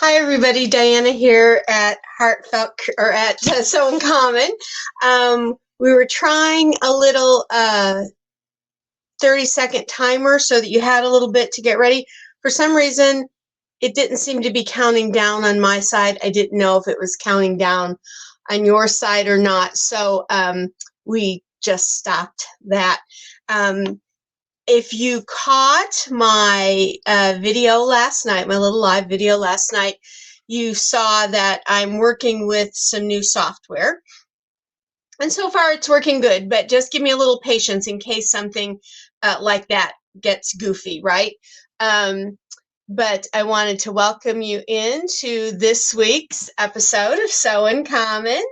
Hi everybody, Diana here at Heartfelt or at So Uncommon. We were trying a little 30-second timer so that you had a little bit to get ready. For some reason, it didn't seem to be counting down on my side. I didn't know if it was counting down on your side or not, so we just stopped that. Um, if you caught my video last night, my little live video last night, you saw that I'm working with some new software. And so far it's working good, but just give me a little patience in case something like that gets goofy, right? But I wanted to welcome you into this week's episode of So Uncommon.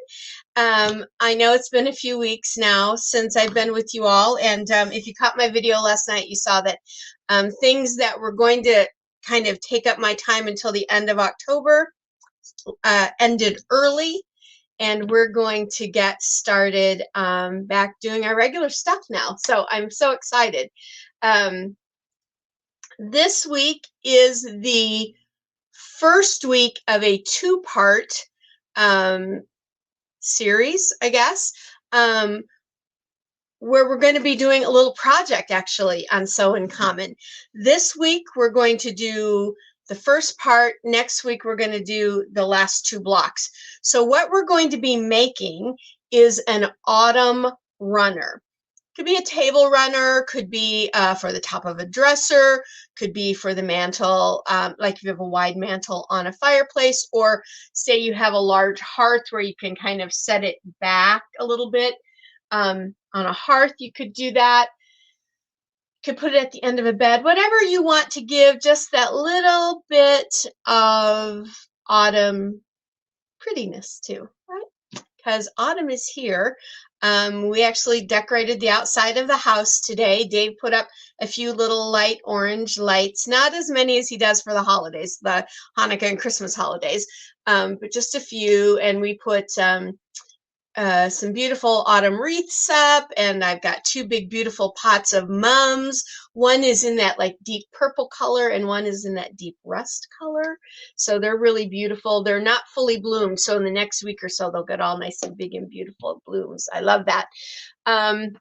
I know it's been a few weeks now since I've been with you all, and if you caught my video last night, you saw that things that were going to kind of take up my time until the end of October ended early, and we're going to get started back doing our regular stuff now. So I'm so excited. This week is the first week of a two-part series, I guess, where we're going to be doing a little project actually on So Uncommon. This week we're going to do the first part. Next week we're going to do the last two blocks. So what we're going to be making is an autumn runner. Could be a table runner, could be for the top of a dresser, could be for the mantle, like if you have a wide mantle on a fireplace, or say you have a large hearth where you can kind of set it back a little bit. On a hearth, you could do that. You could put it at the end of a bed, whatever you want to give just that little bit of autumn prettiness to, right? Because autumn is here. We actually decorated the outside of the house today. Dave put up a few little light orange lights, not as many as he does for the holidays, the Hanukkah and Christmas holidays, but just a few. And we put some beautiful autumn wreaths up, and I've got two big beautiful pots of mums. One is in that like deep purple color and one is in that deep rust color, so they're really beautiful. They're not fully bloomed, so in the next week or so they'll get all nice and big and beautiful blooms. I love that. And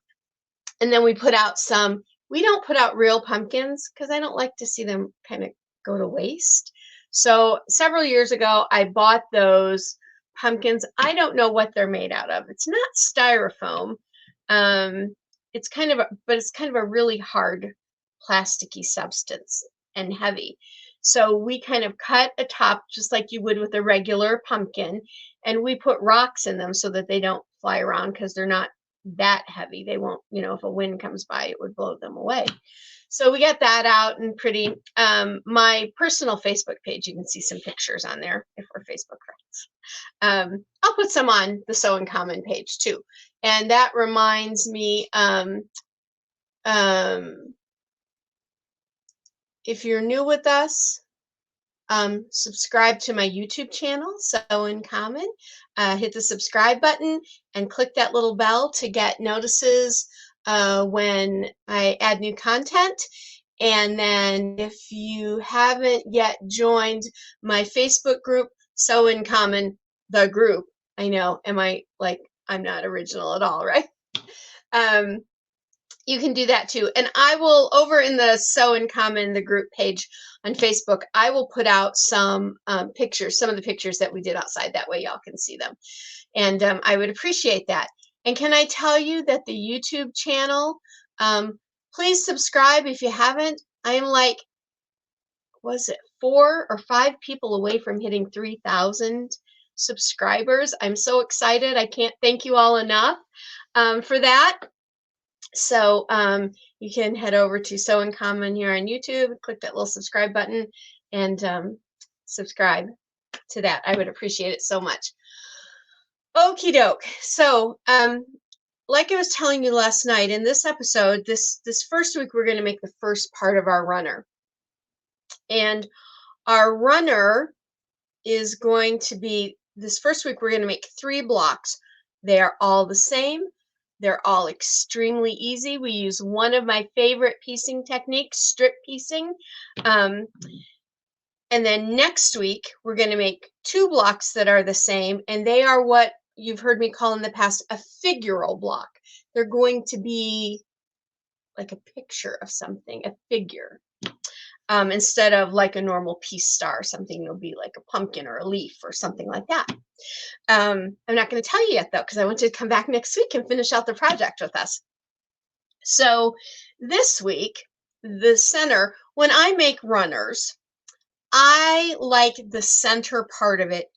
then we put out some, we don't put out real pumpkins because I don't like to see them kind of go to waste. So several years ago I bought those pumpkins. I don't know what they're made out of. It's not styrofoam. It's kind of but it's kind of a really hard plasticky substance and heavy. So we kind of cut a top just like you would with a regular pumpkin, and we put rocks in them so that they don't fly around because they're not that heavy. They won't, if a wind comes by, it would blow them away. So we got that out and pretty. My personal Facebook page, you can see some pictures on there if we're Facebook friends. I'll put some on the So Uncommon page too. And that reminds me, if you're new with us, subscribe to my YouTube channel, So Uncommon. Hit the subscribe button and click that little bell to get notices when I add new content. And then if you haven't yet joined my Facebook group, So Uncommon, the group, I know, I'm not original at all, right? You can do that too. And I will, over in the So Uncommon, the group page on Facebook, I will put out some pictures, some of the pictures that we did outside. That way y'all can see them. And I would appreciate that. And can I tell you that the YouTube channel, please subscribe if you haven't. I am like, was it 4 or 5 people away from hitting 3,000 subscribers. I'm so excited. I can't thank you all enough for that. So you can head over to So Uncommon here on YouTube, click that little subscribe button, and subscribe to that. I would appreciate it so much. Okie doke. So like I was telling you last night, in this episode, this first week, we're going to make the first part of our runner. And our runner is going to be, this first week, we're going to make 3 blocks. They are all the same. They're all extremely easy. We use one of my favorite piecing techniques, strip piecing. And And then next week, we're going to make 2 blocks that are the same, and they are what you've heard me call in the past a figural block. They're going to be like a picture of something, a figure. Instead of like a normal peace star, something will be like a pumpkin or a leaf or something like that. I'm not going to tell you yet though, because I want you to come back next week and finish out the project with us. So this week, the center, when I make runners, I like the center part of it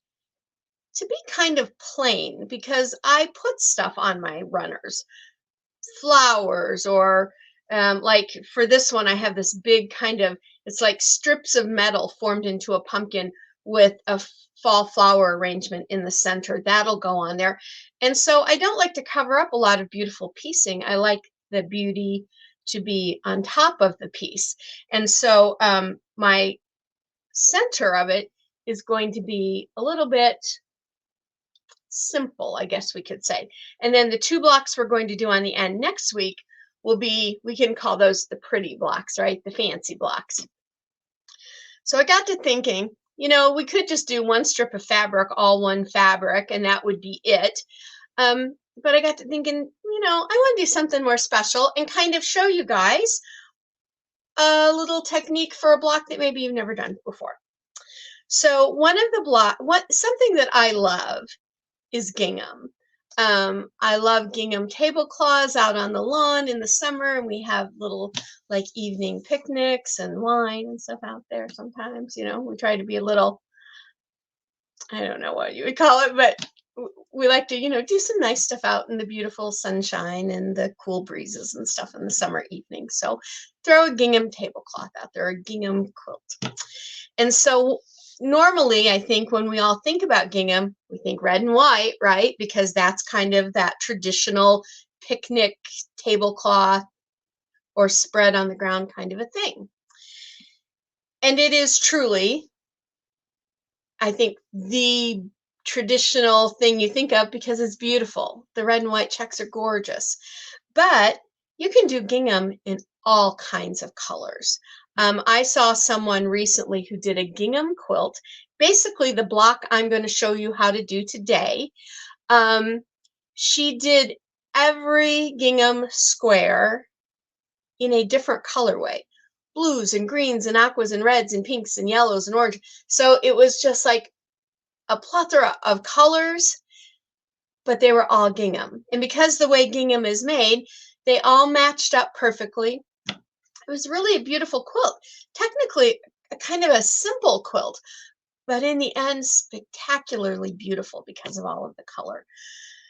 to be kind of plain because I put stuff on my runners, flowers, or like for this one, I have this big kind of, it's like strips of metal formed into a pumpkin with a fall flower arrangement in the center. That'll go on there. And so I don't like to cover up a lot of beautiful piecing. I like the beauty to be on top of the piece. And so my center of it is going to be a little bit simple, I guess we could say. And then the 2 blocks we're going to do on the end next week will be, we can call those the pretty blocks, right? The fancy blocks. So I got to thinking, we could just do 1 strip of fabric, all one fabric, and that would be it. But I got to thinking, I want to do something more special and kind of show you guys a little technique for a block that maybe you've never done before. So something that I love is gingham. I love gingham tablecloths out on the lawn in the summer, and we have little like evening picnics and wine and stuff out there sometimes. We try to be a little, I don't know what you would call it, but we like to, do some nice stuff out in the beautiful sunshine and the cool breezes and stuff in the summer evening. So throw a gingham tablecloth out there, a gingham quilt. And so normally, I think when we all think about gingham, we think red and white, right? Because that's kind of that traditional picnic tablecloth or spread on the ground kind of a thing. And it is truly, I think, the traditional thing you think of because it's beautiful. The red and white checks are gorgeous. But you can do gingham in all kinds of colors. I saw someone recently who did a gingham quilt. Basically, the block I'm going to show you how to do today. She did every gingham square in a different colorway. Blues and greens and aquas and reds and pinks and yellows and orange. So it was just like a plethora of colors, but they were all gingham. And because the way gingham is made, they all matched up perfectly. It was really a beautiful quilt. Technically, a kind of a simple quilt, but in the end, spectacularly beautiful because of all of the color.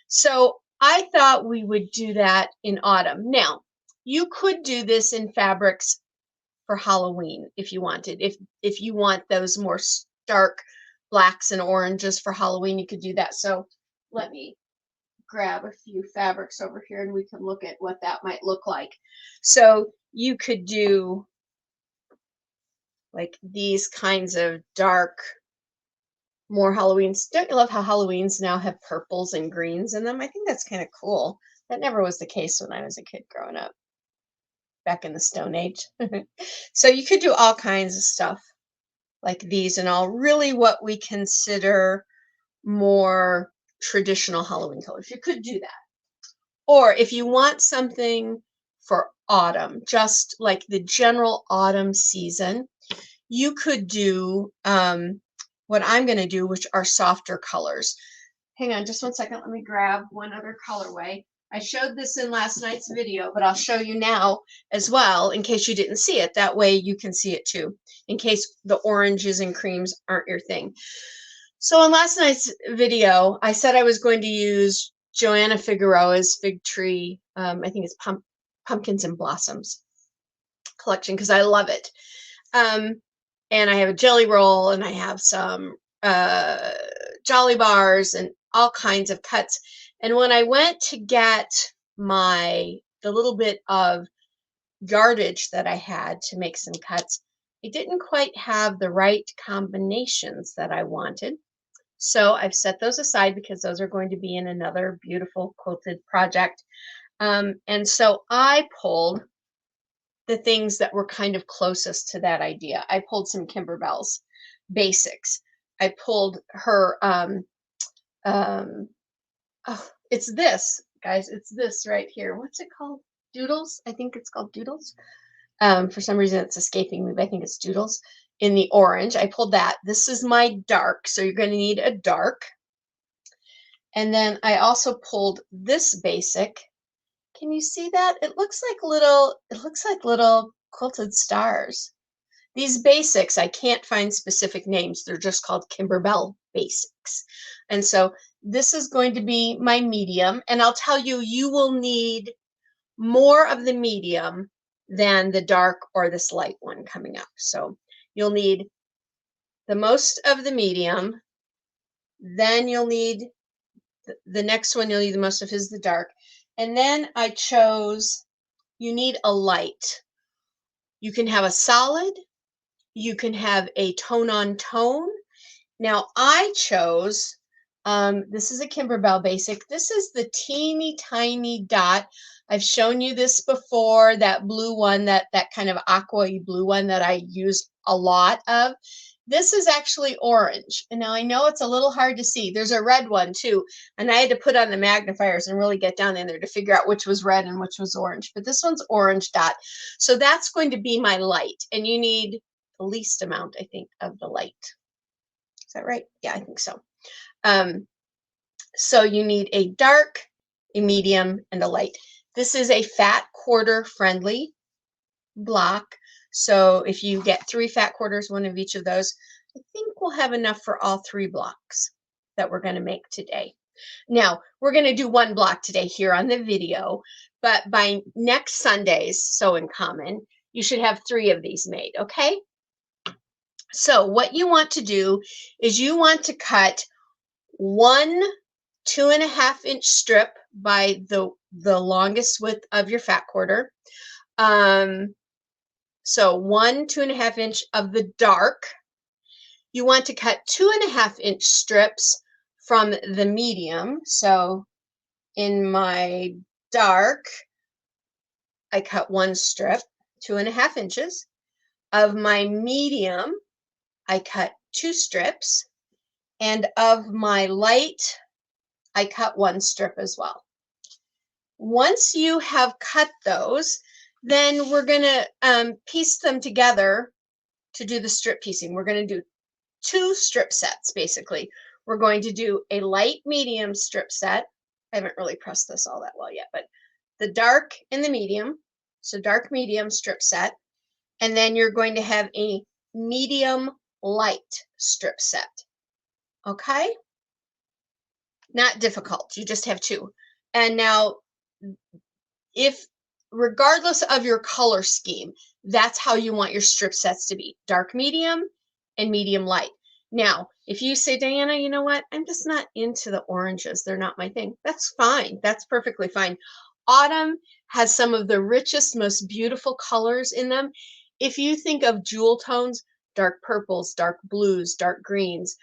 So I thought we would do that in autumn. Now, you could do this in fabrics for Halloween if you wanted. If you want those more stark blacks and oranges for Halloween, you could do that. So let me grab a few fabrics over here and we can look at what that might look like. So you could do like these kinds of dark, more Halloweens. Don't you love how Halloweens now have purples and greens in them? I think that's kind of cool. That never was the case when I was a kid growing up, back in the Stone Age. So you could do all kinds of stuff like these and all, really what we consider more traditional Halloween colors. You could do that. Or if you want something for autumn, just like the general autumn season, you could do what I'm going to do, which are softer colors. Hang on just 1 second. Let me grab one other colorway. I showed this in last night's video, but I'll show you now as well in case you didn't see it. That way you can see it too, in case the oranges and creams aren't your thing. So in last night's video, I said I was going to use Joanna Figueroa's Fig Tree, I think it's Pumpkins and Blossoms collection, because I love it. And I have a jelly roll and I have some Jolly Bars and all kinds of cuts. And when I went to get the little bit of yardage that I had to make some cuts, I didn't quite have the right combinations that I wanted. So I've set those aside because those are going to be in another beautiful quilted project. And so I pulled the things that were kind of closest to that idea. I pulled some Kimberbells basics. I pulled her, oh, it's this, guys, it's this right here. What's it called? Doodles? I think it's called Doodles. For some reason it's escaping me, but I think it's Doodles in the orange. I pulled that. This is my dark, so you're going to need a dark. And then I also pulled this basic. Can you see that? It looks like little quilted stars. These basics, I can't find specific names. They're just called Kimberbell basics. And so this is going to be my medium. And I'll tell you, you will need more of the medium than the dark or this light one coming up. So you'll need the most of the medium. Then you'll need the next one, you'll need the most of is the dark. And then I chose, you need a light. You can have a solid, you can have a tone on tone. Now I chose, this is a Kimberbell basic. This is the teeny tiny dot. I've shown you this before, that blue one, that kind of aqua-y blue one that I use a lot of. This is actually orange. And now I know it's a little hard to see. There's a red one too. And I had to put on the magnifiers and really get down in there to figure out which was red and which was orange. But this one's orange dot. So that's going to be my light. And you need the least amount, I think, of the light. Is that right? Yeah, I think so. So you need a dark, a medium, and a light. This is a fat quarter friendly block. So if you get 3 fat quarters, one of each of those, I think we'll have enough for all 3 blocks that we're going to make today. Now, we're going to do 1 block today here on the video, but by next Sunday's Sew in Common, you should have 3 of these made, okay? So what you want to do is you want to cut 1 2.5-inch strip by the longest width of your fat quarter. So 1 2.5-inch of the dark. You want to cut 2.5-inch strips from the medium. So in my dark, I cut 1 strip, 2.5 inches. Of my medium, I cut 2 strips. And of my light, I cut 1 strip as well. Once you have cut those, then we're going to piece them together to do the strip piecing. We're going to do 2 strip sets, basically. We're going to do a light medium strip set. I haven't really pressed this all that well yet, but the dark and the medium. So dark medium strip set. And then you're going to have a medium light strip set. Okay? Not difficult. You just have 2. And now, if regardless of your color scheme, that's how you want your strip sets to be: dark medium and medium light. Now, if you say, Diana, you know what? I'm just not into the oranges. They're not my thing. That's fine. That's perfectly fine. Autumn has some of the richest, most beautiful colors in them. If you think of jewel tones, dark purples, dark blues, dark greens,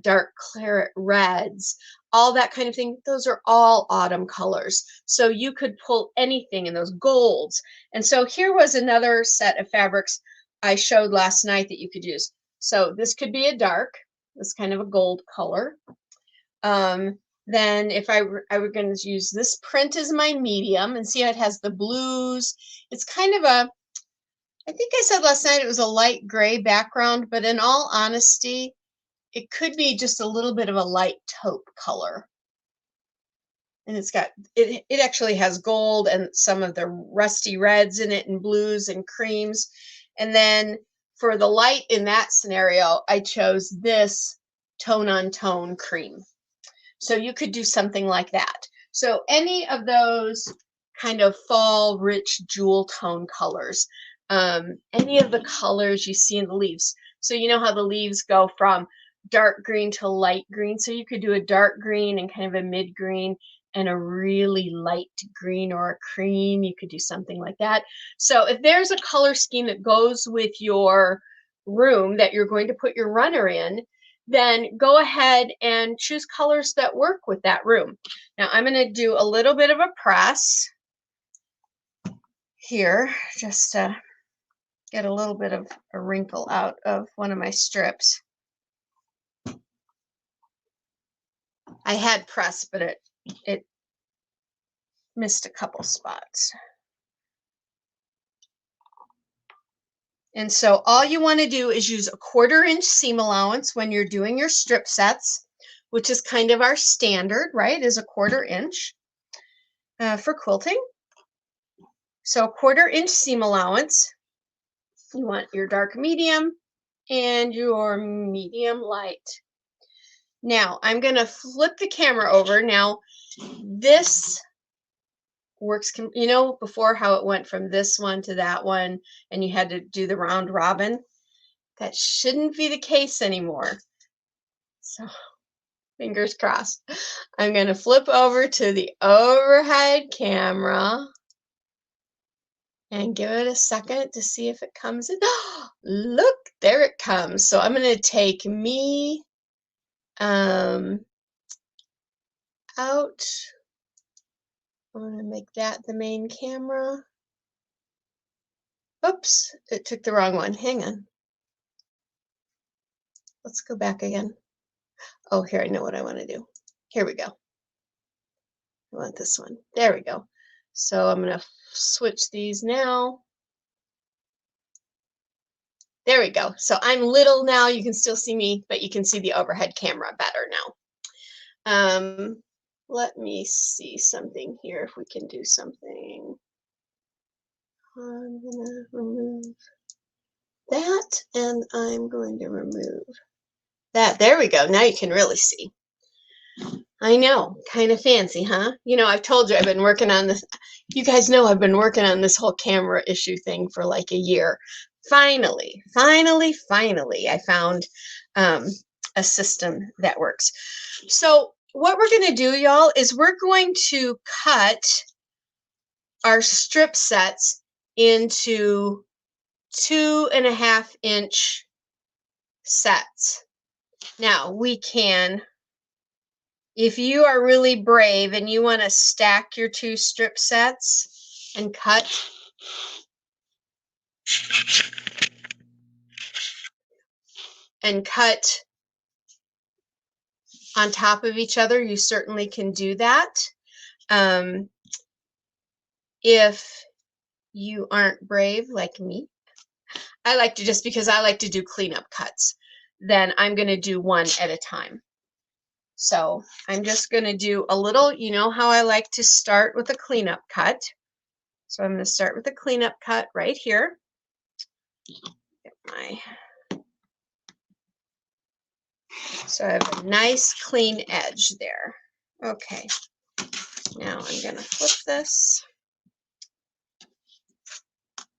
dark claret reds, all that kind of thing, those are all autumn colors. So you could pull anything in those golds. And so here was another set of fabrics I showed last night that you could use. So this could be a dark, this kind of a gold color. Then if I were going to use this print as my medium, and see how it has the blues. It's kind of a, I think I said last night it was a light gray background, but in all honesty, it could be just a little bit of a light taupe color. And it's got, it actually has gold and some of the rusty reds in it and blues and creams. And then for the light in that scenario, I chose this tone on tone cream. So you could do something like that. So any of those kind of fall rich jewel tone colors, any of the colors you see in the leaves. So you know how the leaves go from dark green to light green. So you could do a dark green and kind of a mid green and a really light green or a cream. You could do something like that. So if there's a color scheme that goes with your room that you're going to put your runner in, then go ahead and choose colors that work with that room. Now I'm going to do a little bit of a press here just to get a little bit of a wrinkle out of one of my strips. I had press, but it missed a couple spots. And so all you want to do is use a 1/4 inch seam allowance when you're doing your strip sets, which is kind of our standard, right? Is a 1/4 inch for quilting. So 1/4 inch seam allowance. You want your dark medium and your medium light. Now I'm going to flip the camera over. Now this works, you know, before how it went from this one to that one and you had to do the round robin? That shouldn't be the case anymore. So fingers crossed. I'm going to flip over to the overhead camera and give it a second to see if it comes in. Look, there it comes. So I'm going to take me out. I'm going to make that the main camera. Oops, it took the wrong one. Hang on. Let's go back again. Oh, here, I know what I want to do. Here we go. I want this one. There we go. So I'm going to switch these now. There we go. So I'm little now. You can still see me, but you can see the overhead camera better now. Let me see something here if we can do something. I'm going to remove that, and I'm going to remove that. There we go. Now you can really see. I know, kind of fancy, huh? You know, I've told you I've been working on this. You guys know I've been working on this whole camera issue thing for like a year. Finally, I found a system that works. So what we're going to do, y'all, is we're going to cut our strip sets into 2.5 inch sets. Now we can, if you are really brave and you want to stack your 2 strip sets and cut on top of each other, you certainly can do that. If you aren't brave like me, I like to, just because I like to do cleanup cuts, then I'm going to do one at a time. So I'm just going to do a little, you know how I like to start with a cleanup cut. So I'm going to start with a cleanup cut right here. Get my, so I have a nice clean edge there. Okay, now I'm going to flip this.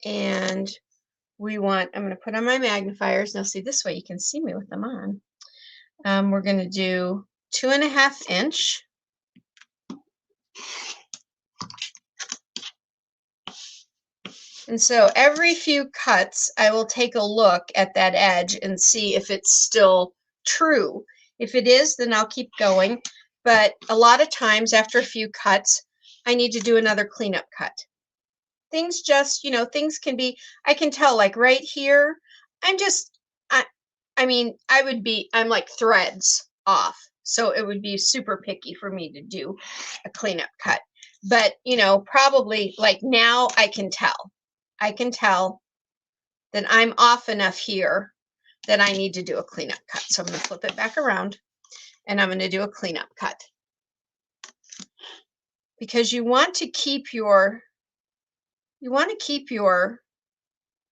And we want, I'm going to put on my magnifiers. Now see, this way you can see me with them on. We're going to do 2.5 inch. And so every few cuts, I will take a look at that edge and see if it's still true. If it is, then I'll keep going. But a lot of times after a few cuts, I need to do another cleanup cut. Things just, you know, things can be, I can tell like right here, I mean, I'm like threads off. So it would be super picky for me to do a cleanup cut. But, you know, probably like now I can tell that I'm off enough here that I need to do a cleanup cut. So I'm going to flip it back around and I'm going to do a cleanup cut. Because you want to keep your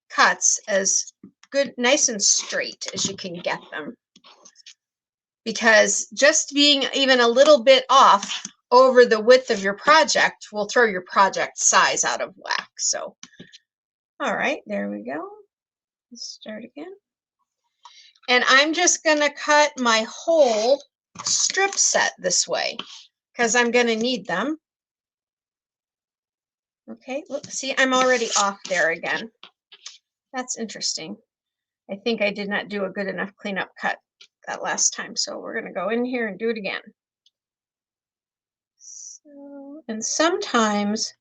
cuts as good, nice and straight as you can get them. Because just being even a little bit off over the width of your project will throw your project size out of whack. So, all right, there we go. Let's start again. And I'm just going to cut my whole strip set this way because I'm going to need them. Okay, look, see, I'm already off there again. That's interesting. I think I did not do a good enough cleanup cut that last time. So we're going to go in here and do it again. So, and sometimes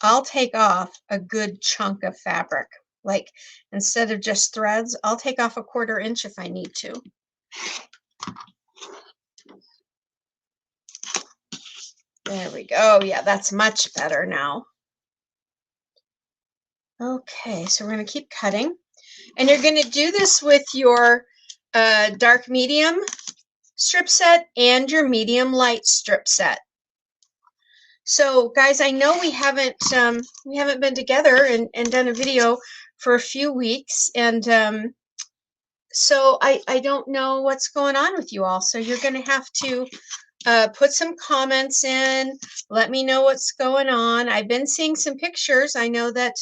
I'll take off a good chunk of fabric. Like instead of just threads, I'll take off a 1/4 inch if I need to. There we go. Yeah, that's much better now. Okay, so we're going to keep cutting. And you're going to do this with your dark medium strip set and your medium light strip set. So guys, I know we haven't been together and done a video for a few weeks, and so I don't know what's going on with you all. So you're going to have to put some comments in. Let me know what's going on. I've been seeing some pictures. I know that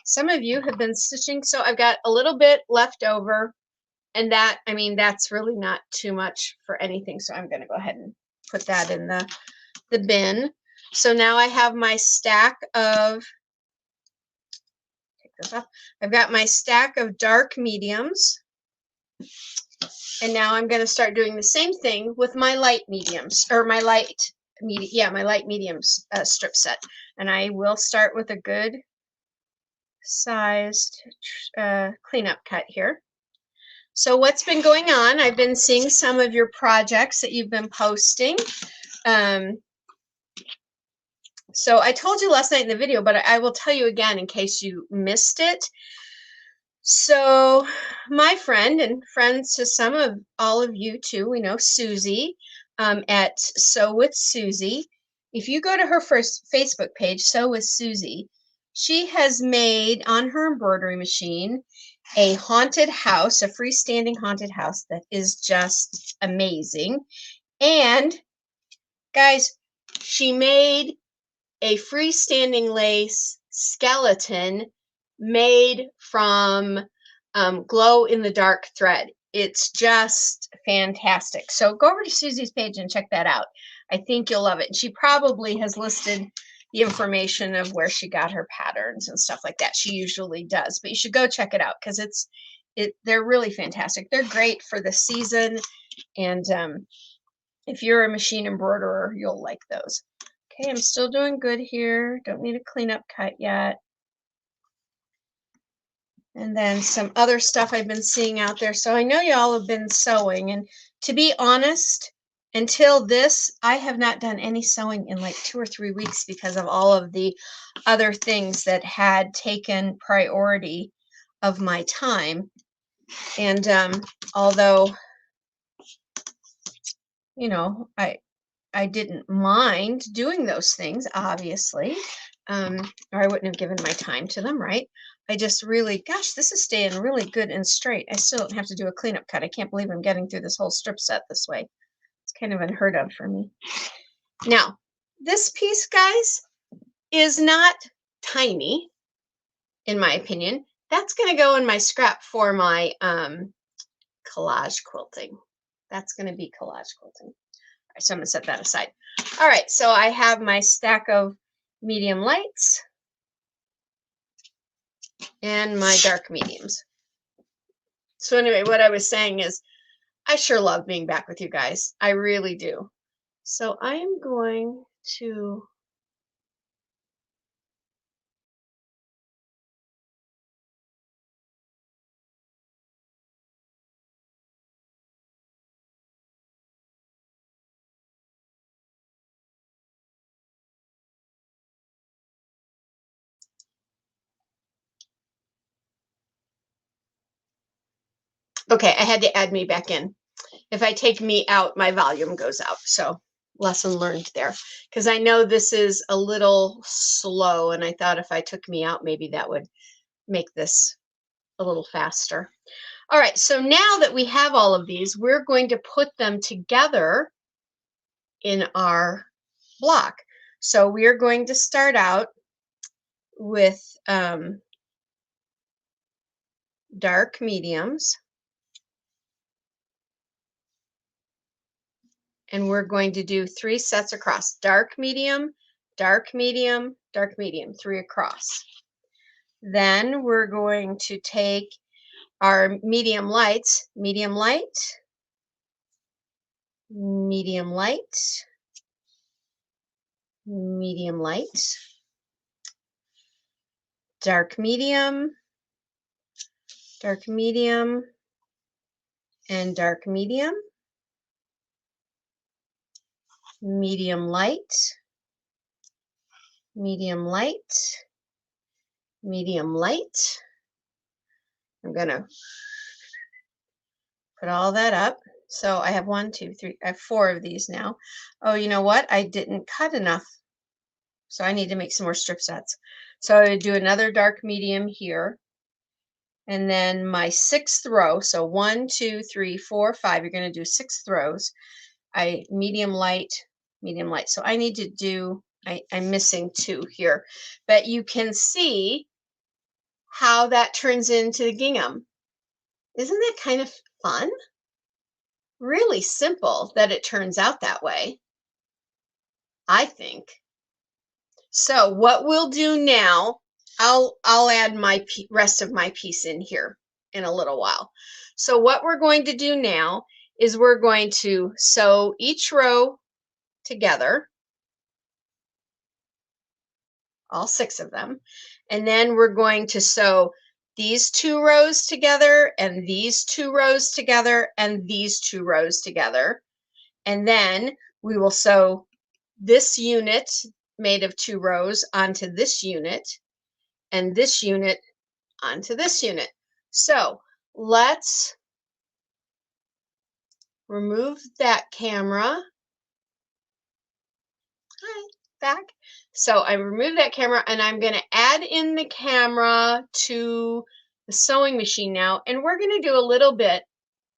some of you have been stitching, so I've got a little bit left over, and that, I mean, that's really not too much for anything. So I'm going to go ahead and put that in the bin. So now I have my stack of, take this off. I've got my stack of dark mediums. And now I'm going to start doing the same thing with my light mediums, or my light mediums strip set. And I will start with a good sized cleanup cut here. So what's been going on? I've been seeing some of your projects that you've been posting. So I told you last night in the video, but I will tell you again in case you missed it. So my friend, and friends to some of all of you too, we know Susie at Sew with Susie. If you go to her first Facebook page, Sew with Susie, she has made on her embroidery machine a haunted house, a freestanding haunted house that is just amazing. And guys, she made a freestanding lace skeleton made from glow in the dark thread. It's just fantastic. So go over to Susie's page and check that out. I think you'll love it. She probably has listed the information of where she got her patterns and stuff like that. She usually does, but you should go check it out because they're really fantastic. They're great for the season, and if you're a machine embroiderer, you'll like those. Okay, I'm still doing good here. Don't need a cleanup cut yet. And then some other stuff I've been seeing out there. So I know y'all have been sewing, and to be honest, until this, I have not done any sewing in like 2 or 3 weeks because of all of the other things that had taken priority of my time. And although, you know, I didn't mind doing those things, obviously, or I wouldn't have given my time to them, right? I just really, gosh, this is staying really good and straight. I still don't have to do a cleanup cut. I can't believe I'm getting through this whole strip set this way. It's kind of unheard of for me. Now, this piece, guys, is not tiny, in my opinion. That's going to go in my scrap for my collage quilting. That's going to be collage quilting. So I'm going to set that aside. All right, so I have my stack of medium lights and my dark mediums. So anyway, what I was saying is I sure love being back with you guys. I really do. So I am going to okay, I had to add me back in. If I take me out, my volume goes out. So lesson learned there. Because I know this is a little slow, and I thought if I took me out, maybe that would make this a little faster. All right, so now that we have all of these, we're going to put them together in our block. So we are going to start out with dark mediums. And we're going to do 3 sets across. Dark medium, dark medium, dark medium, 3 across. Then we're going to take our medium lights, medium light, medium light, medium light, dark medium, dark medium, and dark medium. medium light, medium light, medium light. I'm going to put all that up. So I have 1, 2, 3, I have 4 of these now. Oh, you know what? I didn't cut enough. So I need to make some more strip sets. So I would do another dark medium here. And then my 6th row, so 1, 2, 3, 4, 5, you're going to do 6 rows. I medium light, medium light. So I need to do, I'm missing 2 here. But you can see how that turns into the gingham. Isn't that kind of fun? Really simple that it turns out that way, I think. So what we'll do now, I'll add my rest of my piece in here in a little while. So what we're going to do now is we're going to sew each row together, all 6 of them, and then we're going to sew these 2 rows together and these 2 rows together and these 2 rows together. And then we will sew this unit made of 2 rows onto this unit and this unit onto this unit. So let's remove that camera. Hi, back. So I removed that camera and I'm going to add in the camera to the sewing machine now. And we're going to do a little bit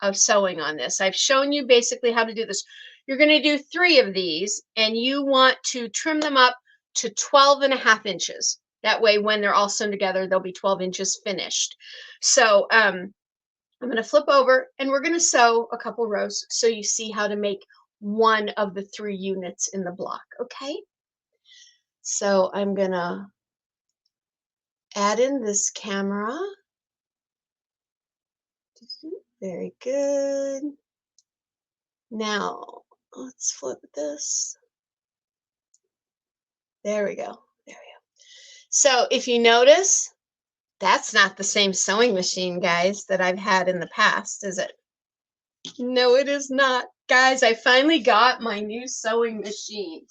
of sewing on this. I've shown you basically how to do this. You're going to do 3 of these and you want to trim them up to 12.5 inches. That way, when they're all sewn together, they'll be 12 inches finished. So I'm going to flip over and we're going to sew a couple rows so you see how to make one of the 3 units in the block, okay? So I'm going to add in this camera. Very good. Now, let's flip this. There we go. There we go. So if you notice, that's not the same sewing machine, guys, that I've had in the past, is it? No, it is not. Guys, I finally got my new sewing machine.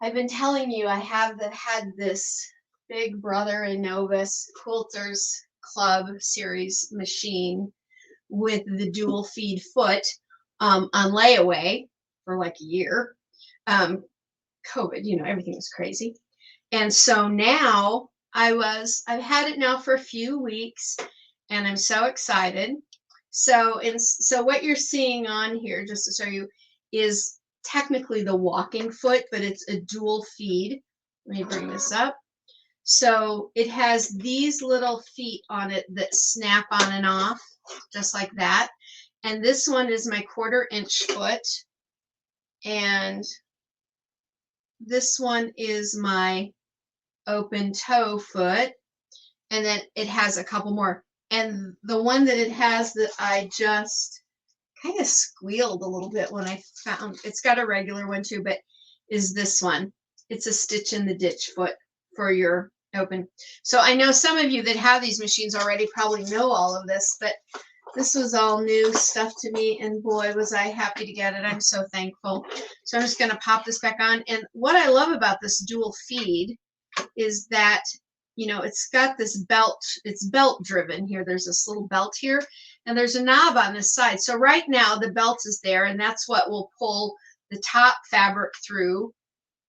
I've been telling you I have had this Big Brother and Novus Quilters Club series machine with the dual feed foot on layaway for like a year. COVID, you know, everything was crazy. And so now I've had it now for a few weeks and I'm so excited. So what you're seeing on here, just to show you, is technically the walking foot, but it's a dual feed. Let me bring this up. So it has these little feet on it that snap on and off, just like that. And this one is my 1/4 inch foot. And this one is my open toe foot. And then it has a couple more. And the one that it has that I just kind of squealed a little bit when I found, it's got a regular one too, but is this one. It's a stitch in the ditch foot for your open. So I know some of you that have these machines already probably know all of this, but this was all new stuff to me, and boy, was I happy to get it. I'm so thankful. So I'm just going to pop this back on. And what I love about this dual feed is that, you know, it's got this belt. It's belt driven here. There's this little belt here, and there's a knob on this side. So right now the belt is there, and that's what will pull the top fabric through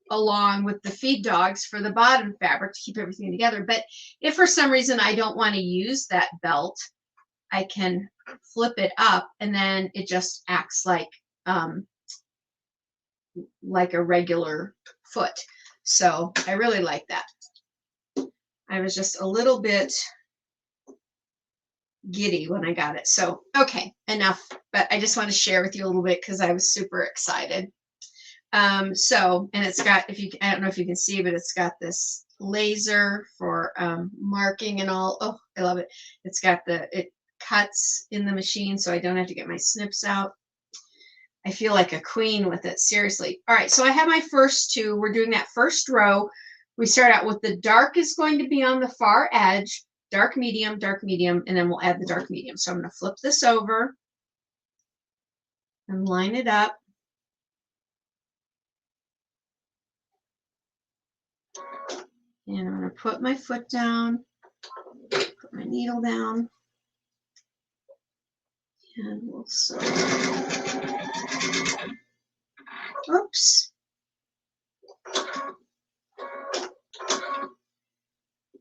along with the feed dogs for the bottom fabric to keep everything together. But if for some reason I don't want to use that belt, I can flip it up and then it just acts like a regular foot. So I really like that. I was just a little bit giddy when I got it. So, okay, enough. But I just want to share with you a little bit because I was super excited. So, and it's got, I don't know if you can see, but it's got this laser for marking and all. Oh, I love it. It's got it cuts in the machine so I don't have to get my snips out. I feel like a queen with it, seriously. All right, so I have my first 2. We're doing that first row. We start out with the dark is going to be on the far edge, dark, medium, and then we'll add the dark medium. So I'm going to flip this over and line it up. And I'm going to put my foot down, put my needle down, and we'll sew. Oops.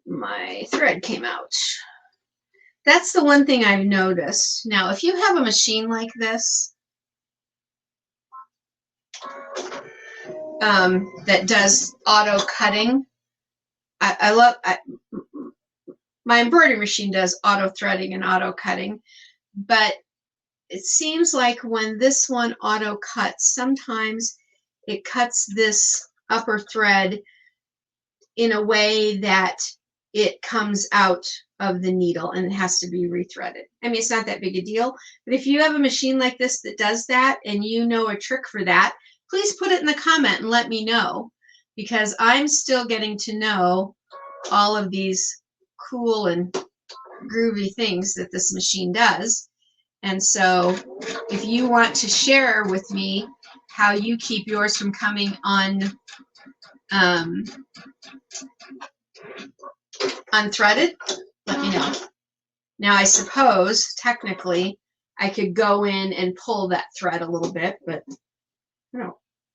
My thread came out. That's the one thing I've noticed. Now, if you have a machine like this that does auto cutting, my embroidery machine does auto threading and auto cutting, but it seems like when this one auto cuts, sometimes it cuts this upper thread in a way that it comes out of the needle and it has to be rethreaded. I mean, it's not that big a deal, but if you have a machine like this that does that and you know a trick for that, please put it in the comment and let me know, because I'm still getting to know all of these cool and groovy things that this machine does. And so if you want to share with me how you keep yours from coming unthreaded, let me know. Now, I suppose technically I could go in and pull that thread a little bit, but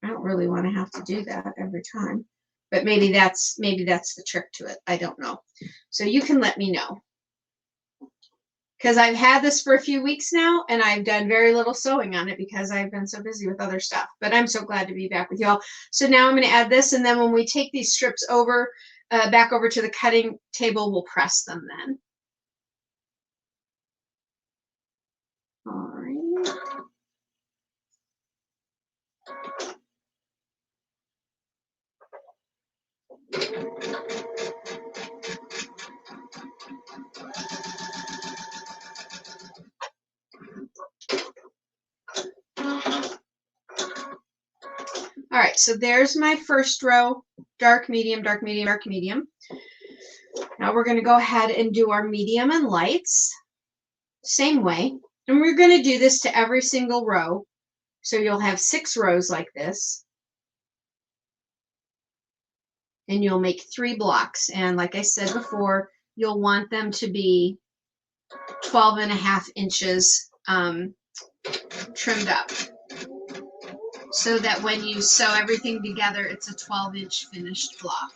I don't really want to have to do that every time. But maybe that's the trick to it. I don't know. So you can let me know, because I've had this for a few weeks now and I've done very little sewing on it because I've been so busy with other stuff. But I'm so glad to be back with y'all. So now I'm going to add this, and then when we take these strips over back over to the cutting table, we'll press them then. All right. All right, so there's my first row, dark, medium, dark, medium, dark, medium. Now we're going to go ahead and do our medium and lights, same way. And we're going to do this to every single row. So you'll have 6 rows like this. And you'll make 3 blocks. And like I said before, you'll want them to be 12.5 inches trimmed up, so that when you sew everything together, it's a 12-inch finished block.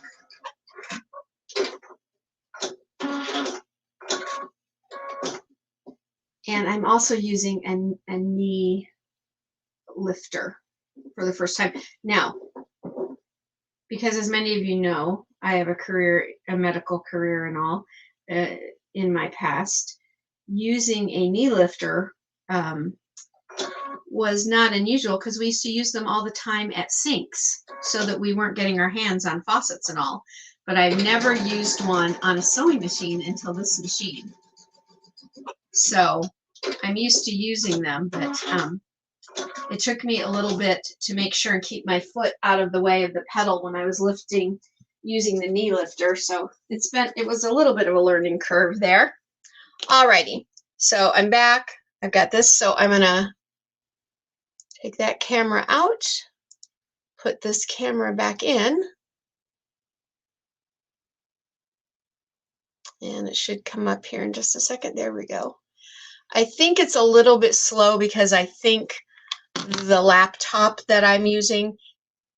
And I'm also using a knee lifter for the first time. Now, because as many of you know, I have a medical career and all in my past, using a knee lifter was not unusual, because we used to use them all the time at sinks so that we weren't getting our hands on faucets and all. But I've never used one on a sewing machine until this machine. So I'm used to using them, but it took me a little bit to make sure and keep my foot out of the way of the pedal when I was lifting using the knee lifter. So it was a little bit of a learning curve there. Alrighty, so I'm back. I've got this, so I'm gonna take that camera out, put this camera back in, and it should come up here in just a second. There we go. I think it's a little bit slow because I think the laptop that I'm using,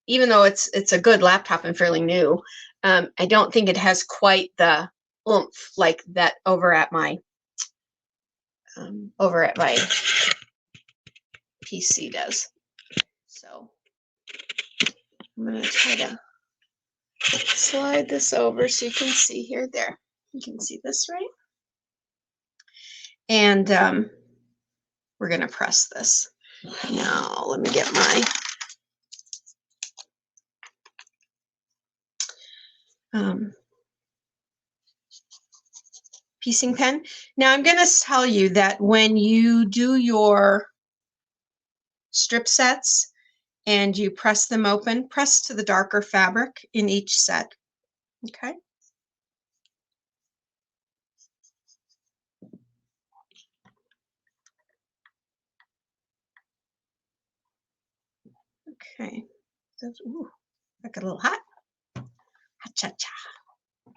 even though it's a good laptop and fairly new, I don't think it has quite the oomph like that over at my PC does. So I'm going to try to slide this over so you can see here. There, you can see this, right? And we're going to press this. Now, let me get my piecing pen. Now, I'm going to tell you that when you do your strip sets and you press them open, press to the darker fabric in each set. Okay. Okay. Ooh, that got a little hot. Hot. Cha-cha.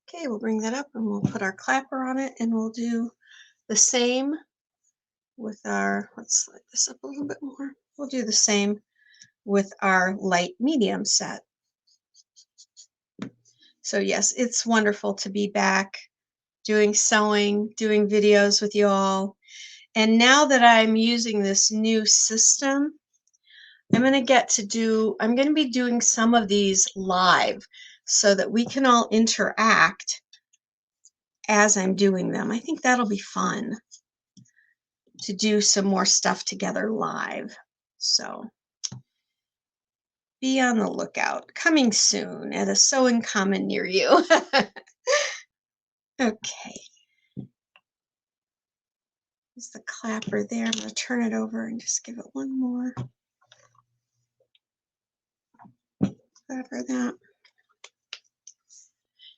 Okay, we'll bring that up and we'll put our clapper on it, and we'll do the same with our, let's slide this up a little bit more. We'll do the same with our light medium set. So yes, it's wonderful to be back doing sewing, doing videos with you all. And now that I'm using this new system, I'm going to be doing some of these live so that we can all interact as I'm doing them. I think that'll be fun to do some more stuff together live. So be on the lookout. Coming soon at a Sew in Common near you. Okay. There's the clapper there. I'm going to turn it over and just give it one more. Clapper that.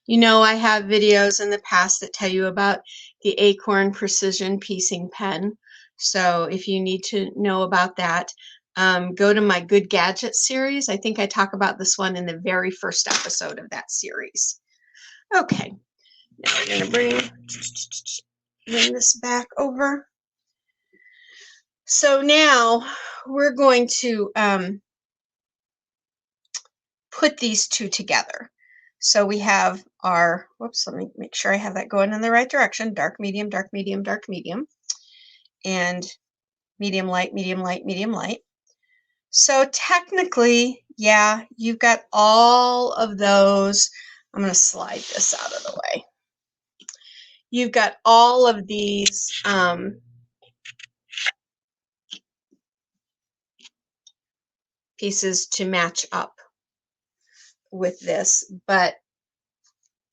You know, I have videos in the past that tell you about the Acorn Precision Piecing Pen. So if you need to know about that, go to my Good Gadget series. I think I talk about this one in the very first episode of that series. Okay, now we're going to bring this back over. So now we're going to put these two together. So we have our, whoops, let me make sure I have that going in the right direction. Dark, medium, dark, medium, dark, medium. And medium, light, medium, light, medium, light. So technically, yeah, you've got all of those. I'm going to slide this out of the way. You've got all of these pieces to match up with this, but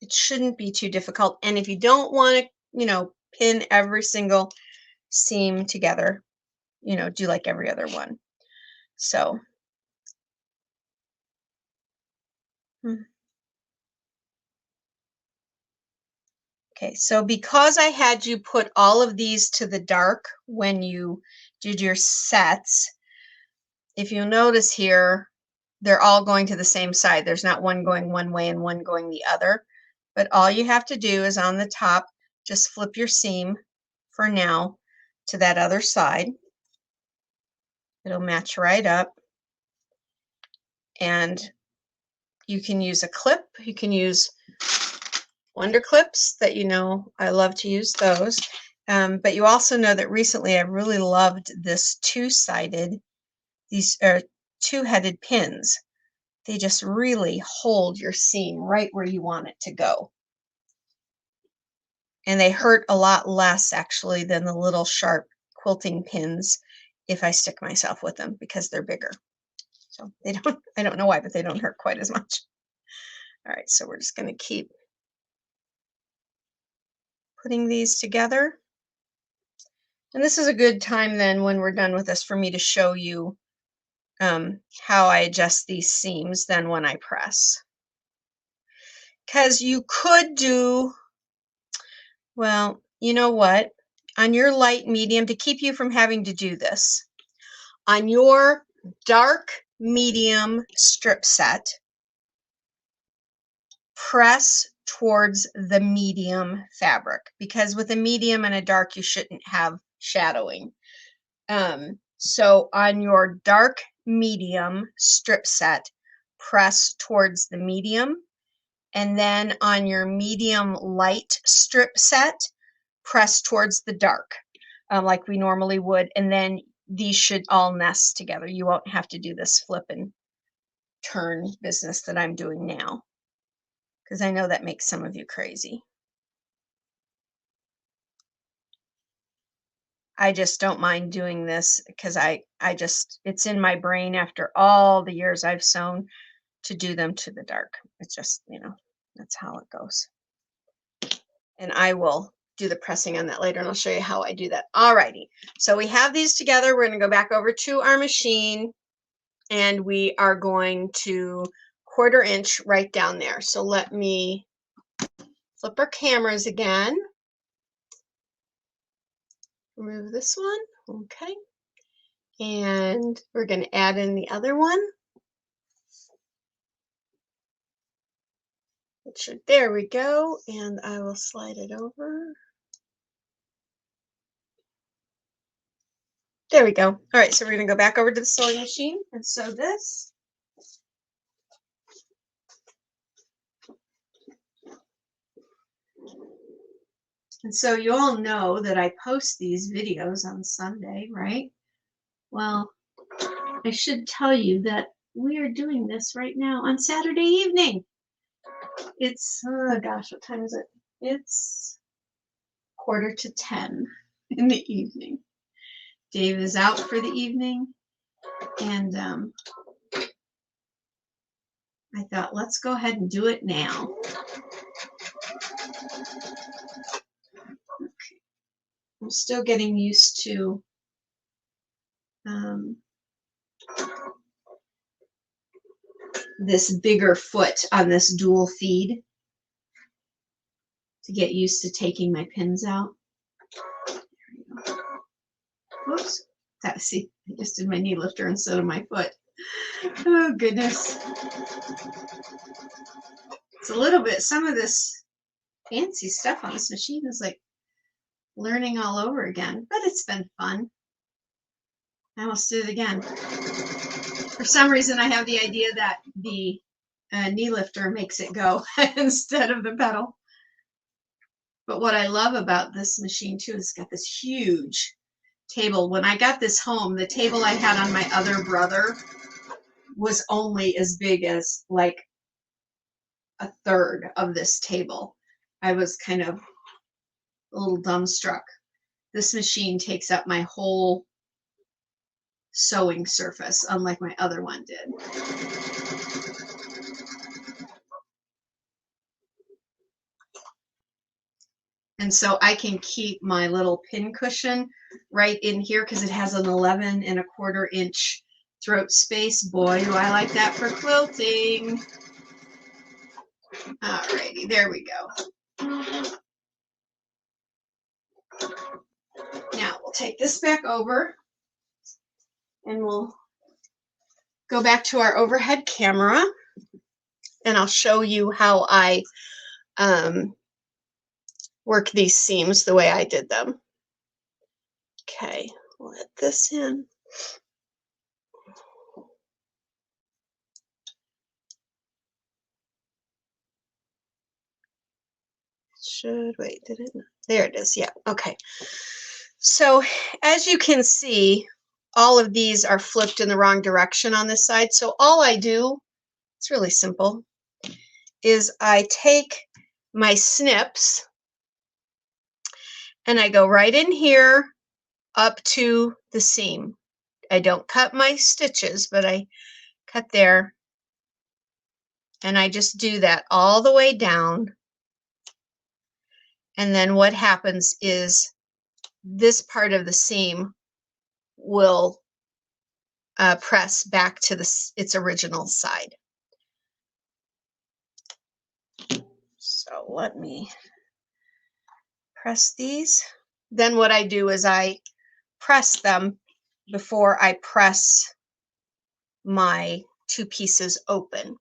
it shouldn't be too difficult. And if you don't want to, pin every single seam together, do like every other one. So, okay, so because I had you put all of these to the dark when you did your sets, if you'll notice here, they're all going to the same side. There's not one going one way and one going the other. But all you have to do is on the top, just flip your seam for now to that other side. It'll match right up. And you can use a clip. You can use Wonder clips that I love to use those. But you also know that recently I've really loved this these are two-headed pins. They just really hold your seam right where you want it to go. And they hurt a lot less actually than the little sharp quilting pins if I stick myself with them because they're bigger. So I don't know why, but they don't hurt quite as much. All right, so we're just going to keep putting these together. And this is a good time then when we're done with this for me to show you how I adjust these seams then when I press. Because you could do, well, you know what? On your light medium, to keep you from having to do this, on your dark medium strip set, press towards the medium fabric, because with a medium and a dark, you shouldn't have shadowing. So on your dark medium strip set, press towards the medium, and then on your medium light strip set, press towards the dark, like we normally would, and then these should all nest together. You won't have to do this flip and turn business that I'm doing now, because I know that makes some of you crazy. I just don't mind doing this because it's in my brain after all the years I've sewn to do them to the dark. It's just, that's how it goes. And I will do the pressing on that later, and I'll show you how I do that. Alrighty, so we have these together. We're going to go back over to our machine, and we are going to 1/4 inch right down there. So let me flip our cameras again. Remove this one, okay. And we're going to add in the other one. There we go, and I will slide it over. There we go. All right, so we're going to go back over to the sewing machine and sew this. And so you all know that I post these videos on Sunday, right? Well, I should tell you that we are doing this right now on Saturday evening. It's, oh gosh, what time is it? It's 9:45 in the evening. Dave is out for the evening, and I thought, let's go ahead and do it now. Okay. I'm still getting used to this bigger foot on this dual feed to get used to taking my pins out. There we go. Whoops. See, I just did my knee lifter instead of my foot. Oh, goodness. It's a little bit, some of this fancy stuff on this machine is like learning all over again, but it's been fun. I almost did it again. For some reason, I have the idea that the knee lifter makes it go instead of the pedal. But what I love about this machine too is it's got this huge table. When I got this home, the table I had on my other brother was only as big as like a third of this table. I was kind of a little dumbstruck. This machine takes up my whole sewing surface, unlike my other one did. And so I can keep my little pin cushion right in here because it has an 11¼ inch throat space. Boy, do I like that for quilting. Alrighty, there we go. Now we'll take this back over and we'll go back to our overhead camera and I'll show you how I work these seams the way I did them. Okay, let this in. Should, wait, did it? There it is, yeah, okay. So as you can see, all of these are flipped in the wrong direction on this side. So all I do, it's really simple, is I take my snips and I go right in here up to the seam. I don't cut my stitches, but I cut there. And I just do that all the way down. And then what happens is this part of the seam will press back to its original side. So let me press these. Then what I do is I press them before I press my two pieces open.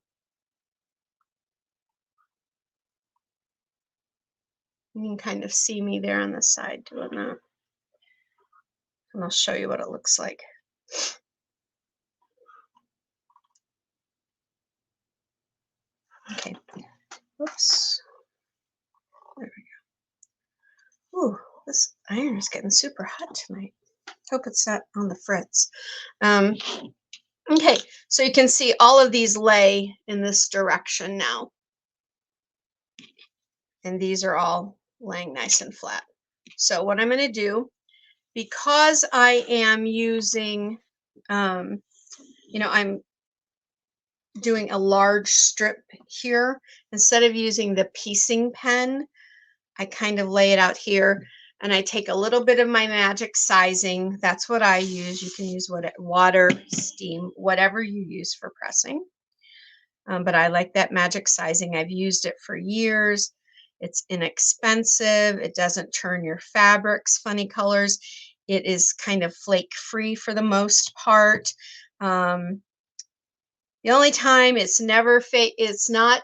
You can kind of see me there on the side doing that. And I'll show you what it looks like. Okay. Oops. There we go. Ooh, this iron is getting super hot tonight. Hope it's not on the fritz. Okay, so you can see all of these lay in this direction now. And these are all laying nice and flat. So what I'm going to do, because I am using, I'm doing a large strip here, instead of using the piecing pen, I kind of lay it out here and I take a little bit of my magic sizing. That's what I use. You can use water, steam, whatever you use for pressing. But I like that magic sizing. I've used it for years. It's inexpensive. It doesn't turn your fabrics funny colors. It is kind of flake free for the most part. The only time it's not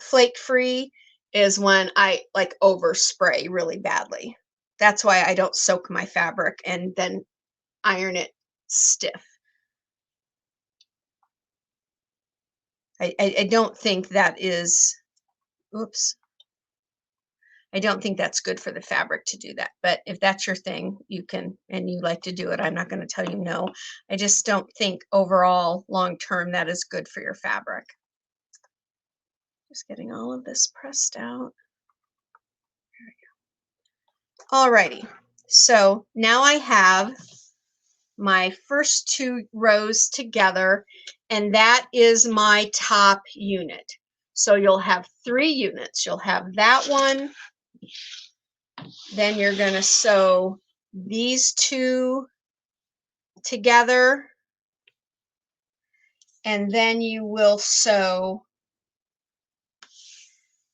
flake free is when I like overspray really badly. That's why I don't soak my fabric and then iron it stiff. I don't think that is, oops, I don't think that's good for the fabric to do that. But if that's your thing, you can, and you like to do it. I'm not going to tell you no. I just don't think overall, long term, that is good for your fabric. Just getting all of this pressed out. Alrighty, so now I have my first two rows together, and that is my top unit. So you'll have 3 units. You'll have that one, then you're going to sew these 2 together, and then you will sew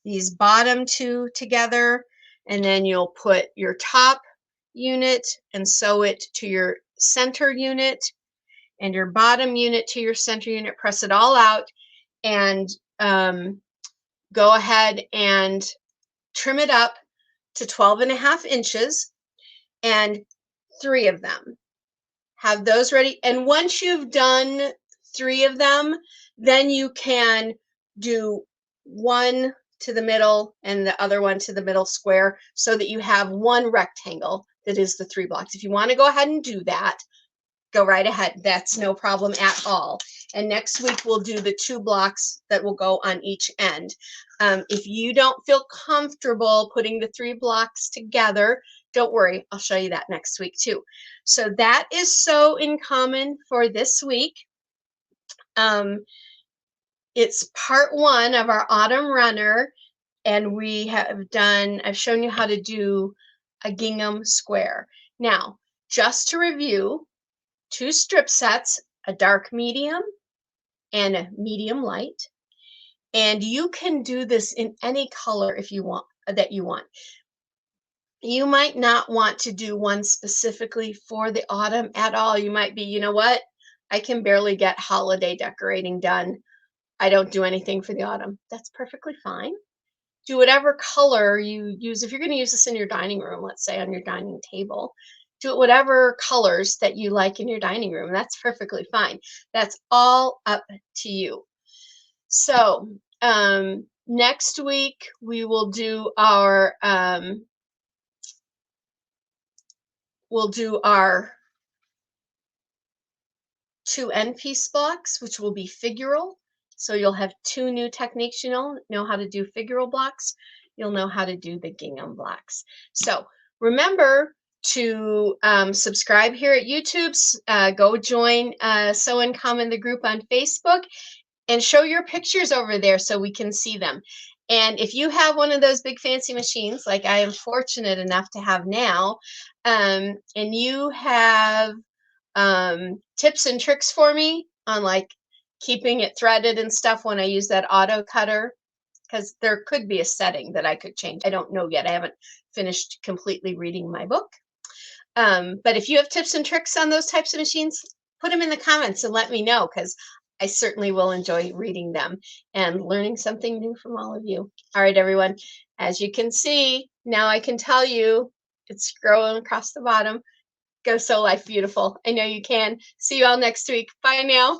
these bottom 2 together, and then you'll put your top unit and sew it to your center unit, and your bottom unit to your center unit. Press it all out, and go ahead and trim it up to 12.5 inches, and 3 of them. Have those ready. And once you've done 3 of them, then you can do one to the middle and the other one to the middle square, so that you have one rectangle that is the 3 blocks. If you want to go ahead and do that, go right ahead. That's no problem at all. And next week we'll do the 2 blocks that will go on each end. If you don't feel comfortable putting the 3 blocks together, don't worry, I'll show you that next week too. So that is Sew in Common for this week. It's part 1 of our autumn runner, and we have done, I've shown you how to do a gingham square. Now, just to review, 2 strip sets, a dark medium and a medium light. And you can do this in any color if you want, that you want. You might not want to do one specifically for the autumn at all. You might be, you know what? I can barely get holiday decorating done. I don't do anything for the autumn. That's perfectly fine. Do whatever color you use. If you're going to use this in your dining room, let's say on your dining table, do it whatever colors that you like in your dining room. That's perfectly fine. That's all up to you. So next week we will do our two end piece blocks, which will be figural. So you'll have 2 new techniques. You'll know how to do figural blocks. You'll know how to do the gingham blocks. So remember to subscribe here at YouTube. Go join Sew in Common, the group on Facebook, and show your pictures over there so we can see them. And if you have one of those big fancy machines, like I am fortunate enough to have now, and you have tips and tricks for me on like keeping it threaded and stuff when I use that auto cutter, because there could be a setting that I could change. I don't know yet. I haven't finished completely reading my book. But if you have tips and tricks on those types of machines, put them in the comments and let me know, because I certainly will enjoy reading them and learning something new from all of you. All right, everyone. As you can see, now I can tell you it's growing across the bottom. Go Sew Life Beautiful. I know you can. See you all next week. Bye now.